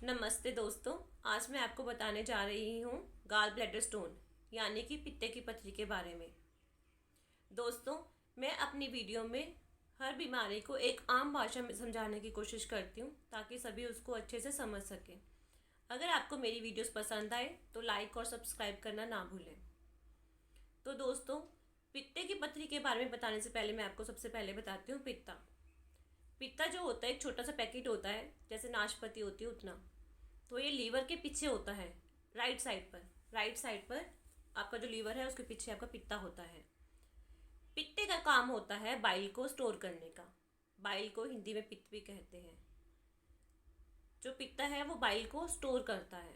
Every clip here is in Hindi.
नमस्ते दोस्तों। आज मैं आपको बताने जा रही हूँ गाल ब्लैडर स्टोन यानी कि पित्ते की पथरी के बारे में। दोस्तों, मैं अपनी वीडियो में हर बीमारी को एक आम भाषा में समझाने की कोशिश करती हूँ ताकि सभी उसको अच्छे से समझ सकें। अगर आपको मेरी वीडियोस पसंद आए तो लाइक और सब्सक्राइब करना ना भूलें। तो दोस्तों, पित्ते की पथरी के बारे में बताने से पहले मैं आपको सबसे पहले बताती हूँ पित्ता। पित्ता जो होता है एक छोटा सा पैकेट होता है, जैसे नाशपाती होती है उतना। तो ये लीवर के पीछे होता है, राइट साइड पर आपका जो लीवर है उसके पीछे आपका पित्ता होता है। पित्ते का काम होता है बाइल को स्टोर करने का। बाइल को हिंदी में पित्त भी कहते हैं। जो पित्ता है वो बाइल को स्टोर करता है।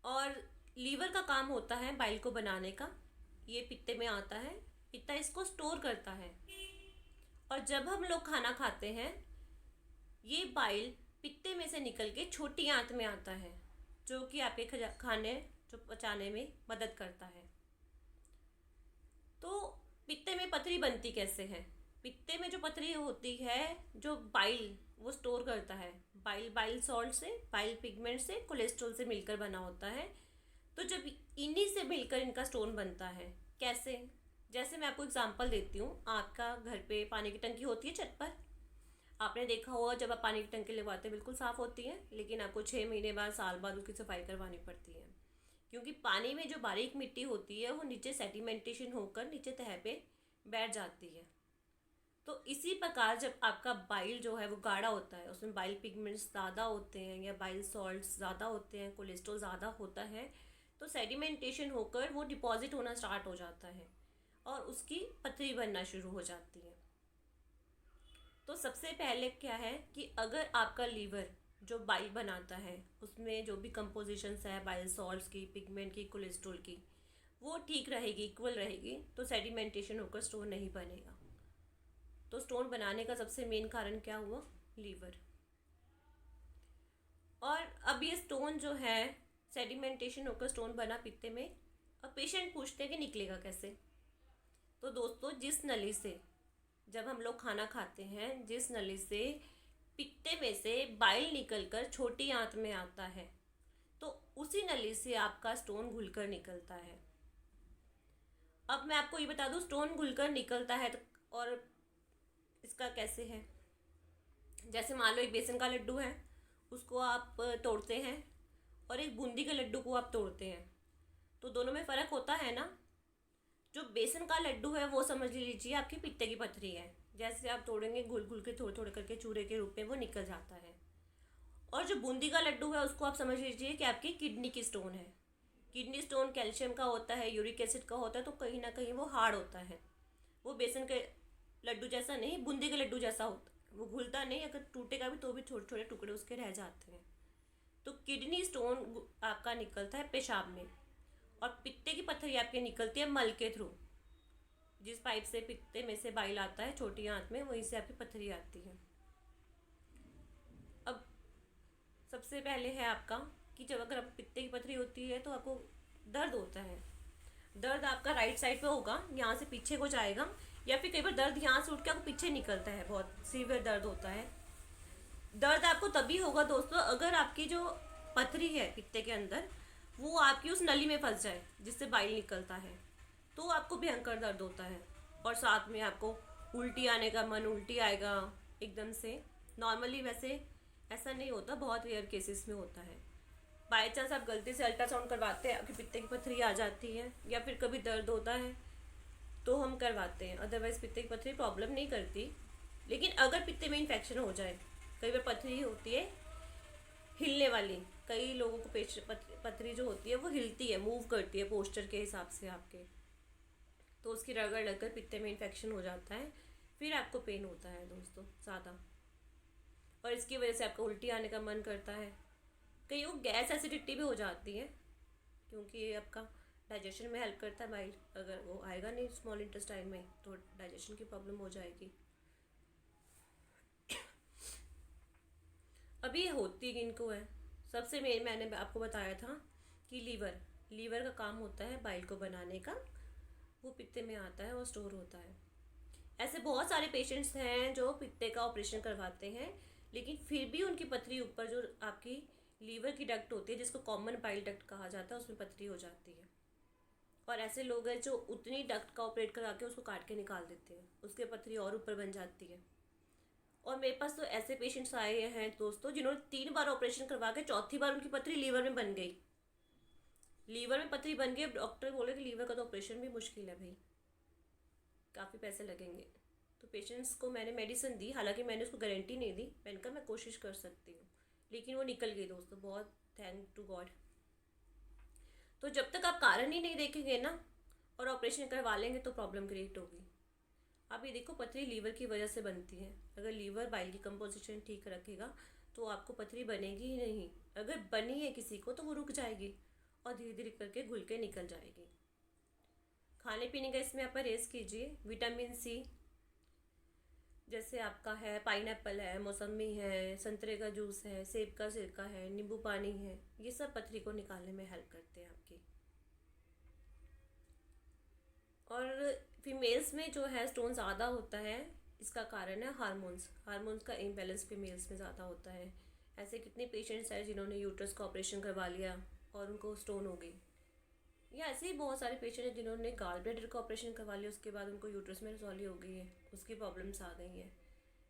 और लीवर का काम होता है बाइल को बनाने का। ये पित्ते में आता है, पित्ता इसको स्टोर करता है। और जब हम लोग खाना खाते हैं, ये बाइल पित्ते में से निकल के छोटी आंत में आता है, जो कि आपके खाने जो पचाने में मदद करता है। तो पित्ते में पथरी बनती कैसे है? पित्ते में जो पथरी होती है, जो बाइल वो स्टोर करता है, बाइल सॉल्ट से, बाइल पिगमेंट से, कोलेस्ट्रॉल से मिलकर बना होता है। तो जब इन्हीं से मिलकर इनका स्टोन बनता है, कैसे? जैसे मैं आपको एग्जांपल देती हूँ। आपका घर पे पानी की टंकी होती है छत पर। आपने देखा होगा जब आप पानी की टंकी लगवाते हैं बिल्कुल साफ़ होती है, लेकिन आपको 6 महीने बाद, साल बाद उसकी सफाई करवानी पड़ती है। क्योंकि पानी में जो बारीक मिट्टी होती है वो नीचे सेडिमेंटेशन होकर नीचे तह पे बैठ जाती है। तो इसी प्रकार जब आपका बाइल जो है वो गाढ़ा होता है, उसमें बाइल पिगमेंट्स ज़्यादा होते हैं या बाइल सॉल्ट्स ज़्यादा होते हैं, कोलेस्ट्रॉल ज़्यादा होता है, तो सेडिमेंटेशन होकर वो डिपॉजिट होना स्टार्ट हो जाता है और उसकी पथरी बनना शुरू हो जाती है। तो सबसे पहले क्या है कि अगर आपका लीवर जो बाइल बनाता है उसमें जो भी कंपोजिशंस है बाइल सॉल्ट्स की, पिगमेंट की, कोलेस्ट्रॉल की, वो ठीक रहेगी, इक्वल रहेगी, तो सेडिमेंटेशन होकर स्टोन नहीं बनेगा। तो स्टोन बनाने का सबसे मेन कारण क्या हुआ? लीवर। और अब ये स्टोन जो है, सेडिमेंटेशन होकर स्टोन बना पित्ते में। अब पेशेंट पूछते हैं कि निकलेगा कैसे? तो दोस्तों, जिस नली से जब हम लोग खाना खाते हैं, जिस नली से पित्ते में से बाइल निकलकर छोटी आंत में आता है, तो उसी नली से आपका स्टोन घुलकर निकलता है। अब मैं आपको ये बता दूं, स्टोन घुलकर निकलता है तो और इसका कैसे है। जैसे मान लो एक बेसन का लड्डू है, उसको आप तोड़ते हैं, और एक बूंदी के लड्डू को आप तोड़ते हैं, तो दोनों में फ़र्क होता है ना। जो बेसन का लड्डू है वो समझ लीजिए आपकी पित्ते की पथरी है। जैसे आप तोड़ेंगे, घुल घुल के थोड़े थोड़े करके चूरे के रूप में वो निकल जाता है। और जो बूंदी का लड्डू है उसको आप समझ लीजिए कि आपकी किडनी की स्टोन है। किडनी स्टोन कैल्शियम का होता है, यूरिक एसिड का होता है, तो कहीं ना कहीं वो हार्ड होता है। वो बेसन के लड्डू जैसा नहीं, बूंदी के लड्डू जैसा होता है। वो घुलता नहीं, अगर टूटेगा भी तो भी छोटे छोटे टुकड़े उसके रह जाते हैं। तो किडनी स्टोन आपका निकलता है पेशाब में, और पित्ते की पथरी आपकी निकलती है मल के थ्रू। जिस पाइप से पित्ते में से बाइल आता है छोटी आंत में, वहीं से आपकी पथरी आती है। अब सबसे पहले है आपका कि जब अगर आप पित्ते की पथरी होती है तो आपको दर्द होता है। दर्द आपका राइट साइड पे होगा, यहाँ से पीछे को जाएगा, या फिर कई बार दर्द यहाँ से उठ के आपको पीछे निकलता है, बहुत सीवियर दर्द होता है। दर्द आपको तभी होगा दोस्तों अगर आपकी जो पथरी है पित्ते के अंदर, वो आपकी उस नली में फंस जाए जिससे बाइल निकलता है, तो आपको भयंकर दर्द होता है। और साथ में आपको उल्टी आने का मन, उल्टी आएगा एकदम से। नॉर्मली वैसे ऐसा नहीं होता, बहुत रेयर केसेस में होता है। बाई चांस आप गलती से अल्ट्रासाउंड करवाते हैं, आपकी पित्ते की पथरी आ जाती है, या फिर कभी दर्द होता है तो हम करवाते हैं, अदरवाइज़ पित्ते की पथरी प्रॉब्लम नहीं करती। लेकिन अगर पित्ते में इन्फेक्शन हो जाए, कई बार पथरी होती है हिलने वाली, कई लोगों को पथरी जो होती है वो हिलती है, मूव करती है पोस्चर के हिसाब से आपके, तो उसकी रगड़ लगकर पित्ते में इन्फेक्शन हो जाता है, फिर आपको पेन होता है दोस्तों ज़्यादा, और इसकी वजह से आपका उल्टी आने का मन करता है। कई वो गैस एसिडिटी भी हो जाती है, क्योंकि ये आपका डाइजेशन में हेल्प करता है बाइल। अगर वो आएगा नहीं स्मॉल इंटेस्टाइन में तो डाइजेशन की प्रॉब्लम हो जाएगी। अभी होती किनको है? सबसे मेन मैंने आपको बताया था कि लीवर का काम होता है बाइल को बनाने का, वो पित्ते में आता है और स्टोर होता है। ऐसे बहुत सारे पेशेंट्स हैं जो पित्ते का ऑपरेशन करवाते हैं, लेकिन फिर भी उनकी पथरी ऊपर जो आपकी लीवर की डक्ट होती है, जिसको कॉमन पाइल डक्ट कहा जाता है, उसमें पथरी हो जाती है। और ऐसे लोग हैं जो उतनी डक्ट का ऑपरेट करा के उसको काट के निकाल देते हैं, उसके पथरी और ऊपर बन जाती है। और मेरे पास तो ऐसे पेशेंट्स आए हैं दोस्तों, जिन्होंने 3 बार ऑपरेशन करवा के चौथी बार उनकी पथरी लीवर में बन गई। लीवर में पथरी बन गई, डॉक्टर बोले कि लीवर का तो ऑपरेशन भी मुश्किल है भाई, काफ़ी पैसे लगेंगे। तो पेशेंट्स को मैंने मेडिसिन दी, हालांकि मैंने उसको गारंटी नहीं दी, मैंने कहा मैं कोशिश कर सकती हूँ, लेकिन वो निकल गई दोस्तों, बहुत थैंक टू गॉड। तो जब तक आप कारण ही नहीं देखेंगे ना और ऑपरेशन करवा लेंगे तो प्रॉब्लम क्रिएट होगी। आप ये देखो, पथरी लीवर की वजह से बनती है। अगर लीवर बाइल की कंपोजिशन ठीक रखेगा तो आपको पथरी बनेगी ही नहीं। अगर बनी है किसी को तो वो रुक जाएगी और धीरे धीरे करके घुल के निकल जाएगी। खाने पीने का इसमें आप परहेज़ कीजिए। विटामिन सी, जैसे आपका है पाइनएप्पल है, मौसमी है, संतरे का जूस है, सेब का सिरका है, नींबू पानी है, ये सब पथरी को निकालने में हेल्प करते हैं आपकी। और फीमेल्स में जो है स्टोन ज़्यादा होता है, इसका कारण है हार्मोन्स का इम्बैलेंस फीमेल्स में ज़्यादा होता है। ऐसे कितने पेशेंट्स हैं जिन्होंने यूट्रस का ऑपरेशन करवा लिया और उनको स्टोन हो गई, या ऐसे ही बहुत सारे पेशेंट हैं जिन्होंने गाल ब्लैडर का ऑपरेशन करवा लिया, उसके बाद उनको यूट्रस में रसौली हो गई है, उसकी प्रॉब्लम्स आ गई हैं।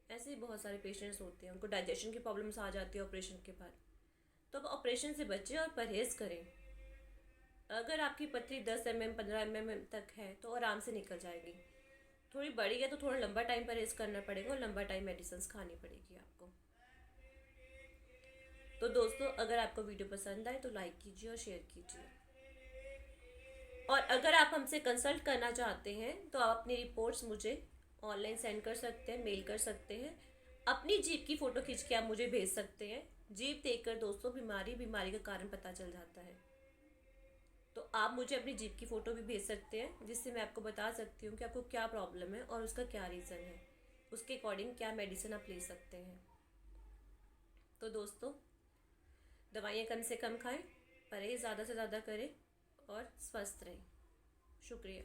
ऐसे ही बहुत सारे पेशेंट्स होते हैं, उनको डाइजेशन की प्रॉब्लम्स आ जाती है ऑपरेशन के बाद। तो अब ऑपरेशन से बचें और परहेज़ करें। अगर आपकी पथरी 10 mm 15 mm तक है तो आराम से निकल जाएगी। थोड़ी बड़ी है तो थोड़ा लंबा टाइम परहेज़ करना पड़ेगा और लंबा टाइम मेडिसिन खानी पड़ेगी आपको। तो दोस्तों, अगर आपको वीडियो पसंद आए तो लाइक कीजिए और शेयर कीजिए। और अगर आप हमसे कंसल्ट करना चाहते हैं तो आप अपनी रिपोर्ट्स मुझे ऑनलाइन सेंड कर सकते हैं, मेल कर सकते हैं। अपनी जीभ की फ़ोटो खींच के आप मुझे भेज सकते हैं। जीभ देखकर दोस्तों बीमारी का कारण पता चल जाता है। तो आप मुझे अपनी जीभ की फ़ोटो भी भेज सकते हैं, जिससे मैं आपको बता सकती हूँ कि आपको क्या प्रॉब्लम है और उसका क्या रीज़न है, उसके अकॉर्डिंग क्या मेडिसिन आप ले सकते हैं। तो दोस्तों, दवाइयाँ कम से कम खाएं, परहेज़ ज़्यादा से ज़्यादा करें और स्वस्थ रहें। शुक्रिया।